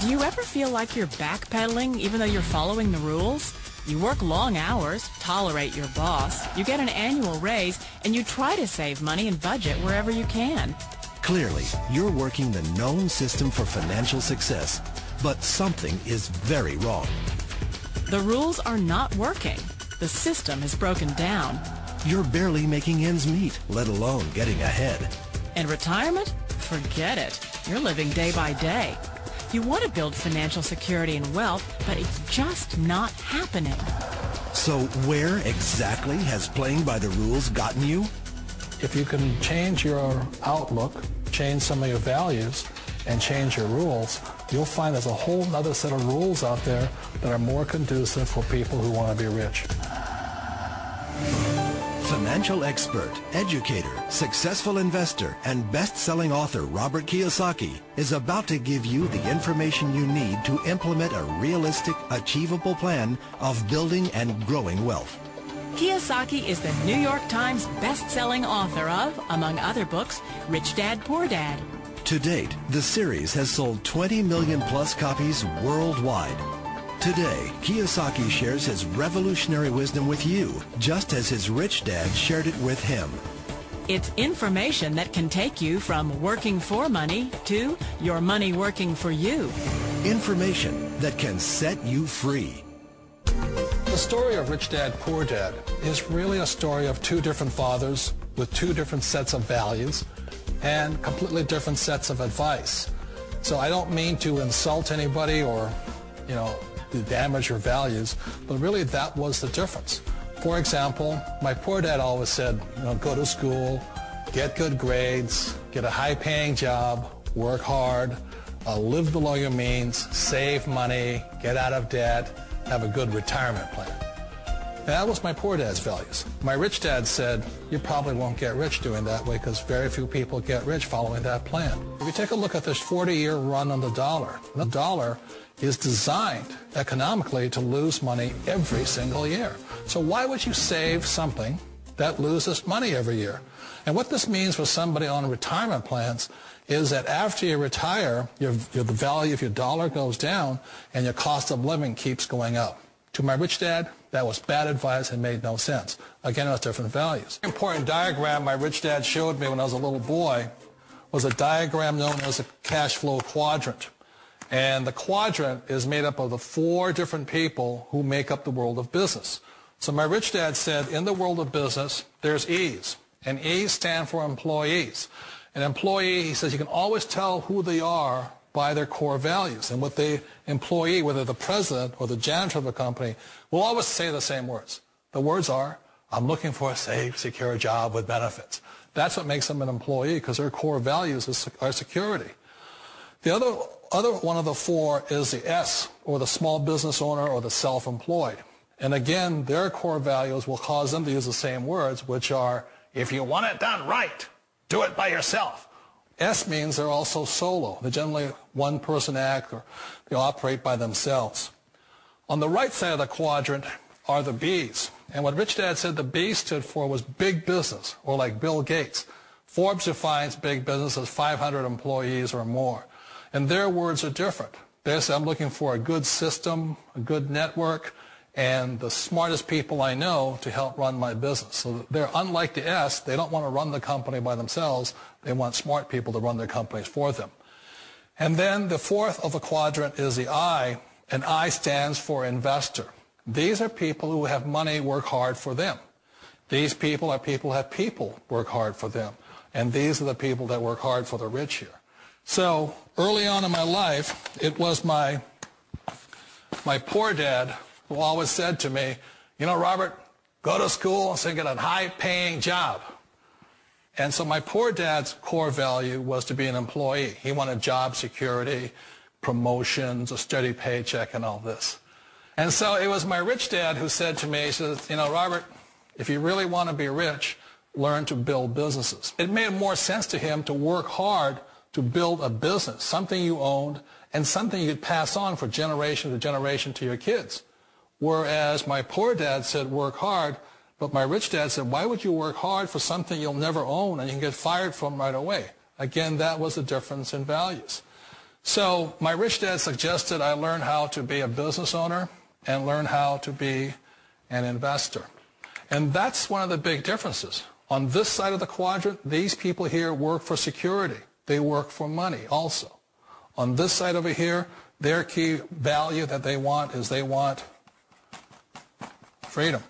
Do you ever feel like you're backpedaling even though you're following the rules? You work long hours, tolerate your boss, you get an annual raise, and you try to save money and budget wherever you can. Clearly, you're working the known system for financial success, but something is very wrong. The rules are not working. The system is broken down. You're barely making ends meet, let alone getting ahead. And retirement? Forget it. You're living day by day. You want to build financial security and wealth, but it's just not happening. So where exactly has playing by the rules gotten you? If you can change your outlook, change some of your values, and change your rules, you'll find there's a whole other set of rules out there that are more conducive for people who want to be rich. Financial expert, educator, successful investor, and best-selling author Робърт Кийосаки is about to give you the information you need to implement a realistic, achievable plan of building and growing wealth. Kiyosaki is the New York Times best-selling author of, among other books, Rich Dad, Poor Dad. To date, the series has sold 20 million plus copies worldwide. Today, Kiyosaki shares his revolutionary wisdom with you, just as his rich dad shared it with him. It's information that can take you from working for money to your money working for you. Information that can set you free. The story of Rich Dad, Poor Dad is really a story of two different fathers with two different sets of values and completely different sets of advice. So I don't mean to insult anybody or, to damage your values, but really that was the difference. For example, my poor dad always said, go to school, get good grades, get a high-paying job, work hard, live below your means, save money, get out of debt, have a good retirement plan. That was my poor dad's values. My rich dad said, you probably won't get rich doing that way because very few people get rich following that plan. If you take a look at this 40-year run on the dollar is designed economically to lose money every single year. So why would you save something that loses money every year? And what this means for somebody on retirement plans is that after you retire, the value of your dollar goes down and your cost of living keeps going up. To my rich dad, that was bad advice and made no sense. Again, it was different values. An important diagram my rich dad showed me when I was a little boy was a diagram known as a cash flow quadrant. And the quadrant is made up of the four different people who make up the world of business. So my rich dad said, in the world of business, there's E's. And E's stand for employees. An employee, he says, you can always tell who they are by their core values. And what the employee, whether the president or the janitor of the company, will always say the same words. The words are, I'm looking for a safe, secure job with benefits. That's what makes them an employee, because their core values are security. The other one of the four is the S, or the small business owner or the self-employed. And again, their core values will cause them to use the same words, which are, if you want it done right, do it by yourself. S means they're also solo. They're generally one-person act, or they operate by themselves. On the right side of the quadrant are the B's. And what Rich Dad said the B stood for was big business, or like Bill Gates. Forbes defines big business as 500 employees or more. And their words are different. They say, I'm looking for a good system, a good network, and the smartest people I know to help run my business. So they're unlike the S. They don't want to run the company by themselves. They want smart people to run their companies for them. And then the fourth of the quadrant is the I, and I stands for investor. These are people who have money work hard for them. These people are people who have people work hard for them. And these are the people that work hard for the rich here. So early on in my life, it was my poor dad who always said to me, Robert, go to school and get a high-paying job. And so my poor dad's core value was to be an employee. He wanted job security, promotions, a steady paycheck, and all this. And so it was my rich dad who said to me, he says, Robert, if you really want to be rich, learn to build businesses. It made more sense to him to work hard to build a business, something you owned, and something you could pass on for generation to generation to your kids. Whereas my poor dad said work hard, but my rich dad said, why would you work hard for something you'll never own and you can get fired from right away? Again, that was the difference in values. So my rich dad suggested I learn how to be a business owner and learn how to be an investor. And that's one of the big differences. On this side of the quadrant, these people here work for security. They work for money also. On this side over here, their key value that they want is they want freedom.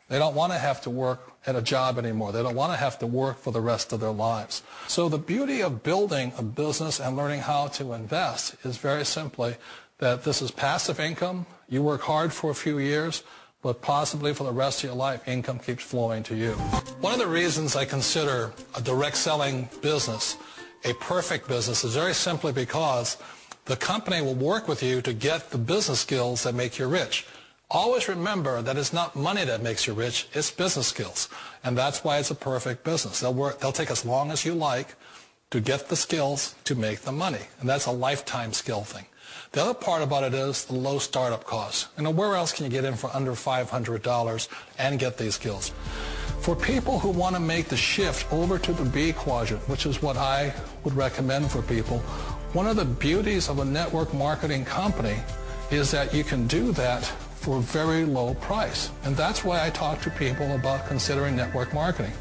They don't want to have to work at a job anymore. They don't want to have to work for the rest of their lives. So the beauty of building a business and learning how to invest is very simply that this is passive income. You work hard for a few years, but possibly for the rest of your life, income keeps flowing to you. One of the reasons I consider a direct selling business a perfect business is very simply because the company will work with you to get the business skills that make you rich. Always remember that it's not money that makes you rich, it's business skills. And that's why it's a perfect business. They'll take as long as you like to get the skills to make the money. And that's a lifetime skill thing. The other part about it is the low startup costs. You know, where else can you get in for under $500 and get these skills? For people who want to make the shift over to the B quadrant, which is what I would recommend for people, one of the beauties of a network marketing company is that you can do that for a very low price. And that's why I talk to people about considering network marketing.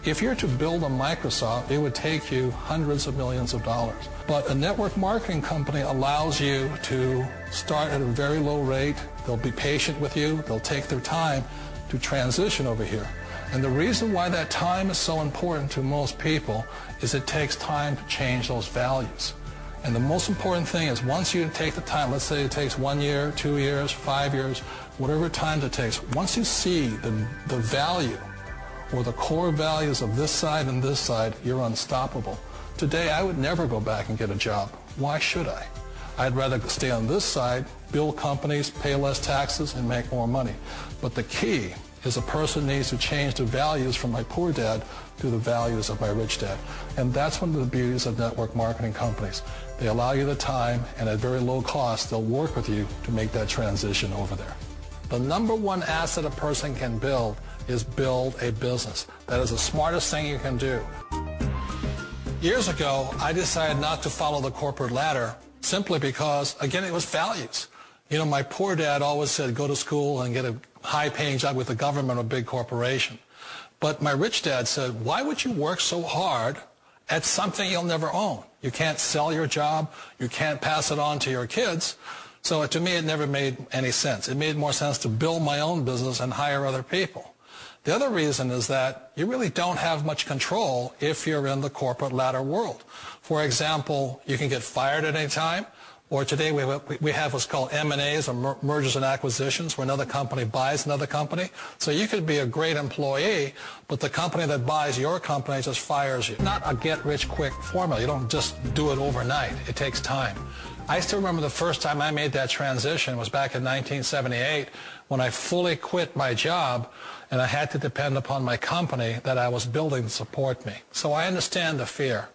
If you're to build a Microsoft, it would take you hundreds of millions of dollars. But a network marketing company allows you to start at a very low rate. They'll be patient with you. They'll take their time to transition over here. And the reason why that time is so important to most people is it takes time to change those values. And the most important thing is once you take the time, let's say it takes 1 year, 2 years, 5 years, whatever time it takes, once you see the value or the core values of this side and this side, you're unstoppable. Today, I would never go back and get a job. Why should I? I'd rather stay on this side, build companies, pay less taxes, and make more money. But the key is a person needs to change the values from my poor dad to the values of my rich dad. And that's one of the beauties of network marketing companies. They allow you the time, and at very low cost, they'll work with you to make that transition over there. The number one asset a person can build is build a business. That is the smartest thing you can do. Years ago, I decided not to follow the corporate ladder simply because, again, it was values. You know, my poor dad always said, go to school and get a high-paying job with the government or a big corporation. But my rich dad said, why would you work so hard at something you'll never own? You can't sell your job. You can't pass it on to your kids. So to me, it never made any sense. It made more sense to build my own business and hire other people. The other reason is that you really don't have much control if you're in the corporate ladder world. For example, you can get fired at any time. Or today we have what's called M&As, or mergers and acquisitions, where another company buys another company. So you could be a great employee, but the company that buys your company just fires you. Not a get-rich-quick formula. You don't just do it overnight. It takes time. I still remember the first time I made that transition was back in 1978 when I fully quit my job and I had to depend upon my company that I was building to support me. So I understand the fear.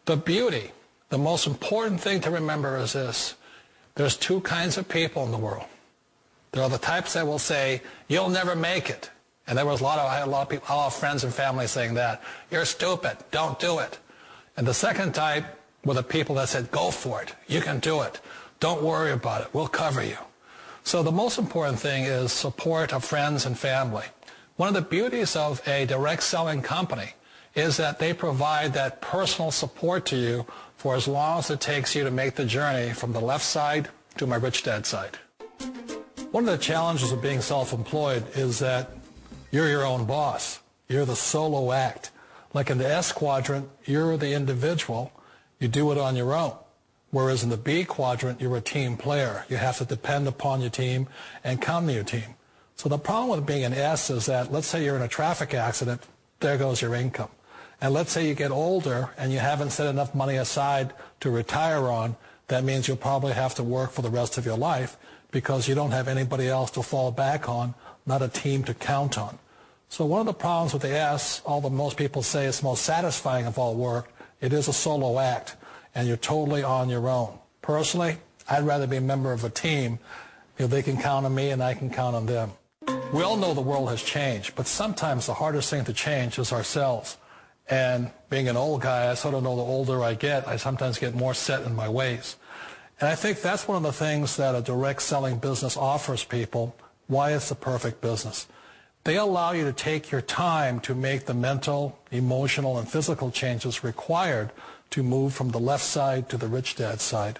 The beauty. The most important thing to remember is this. There's two kinds of people in the world. There are the types that will say, you'll never make it. And I had a lot of people, a lot of friends and family saying that. You're stupid. Don't do it. And the second type were the people that said, go for it. You can do it. Don't worry about it. We'll cover you. So the most important thing is support of friends and family. One of the beauties of a direct selling company is that they provide that personal support to you for as long as it takes you to make the journey from the left side to my rich dad side. One of the challenges of being self-employed is that you're your own boss. You're the solo act. Like in the S quadrant, you're the individual. You do it on your own. Whereas in the B quadrant, you're a team player. You have to depend upon your team and come to your team. So the problem with being an S is that, let's say you're in a traffic accident, there goes your income. And let's say you get older and you haven't set enough money aside to retire on, that means you'll probably have to work for the rest of your life because you don't have anybody else to fall back on, not a team to count on. So one of the problems with the S, although most people say it's the most satisfying of all work, it is a solo act, and you're totally on your own. Personally, I'd rather be a member of a team if they can count on me and I can count on them. We all know the world has changed, but sometimes the hardest thing to change is ourselves. And being an old guy, I sort of know the older I get, I sometimes get more set in my ways. And I think that's one of the things that a direct selling business offers people, why it's the perfect business. They allow you to take your time to make the mental, emotional, and physical changes required to move from the left side to the rich dad side.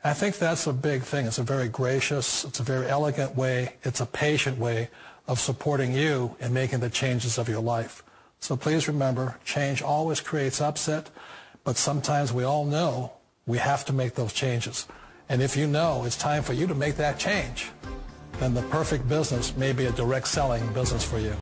And I think that's a big thing. It's a very gracious, it's a very elegant way, it's a patient way of supporting you in making the changes of your life. So please remember, change always creates upset, but sometimes we all know we have to make those changes. And if you know it's time for you to make that change, then the perfect business may be a direct selling business for you.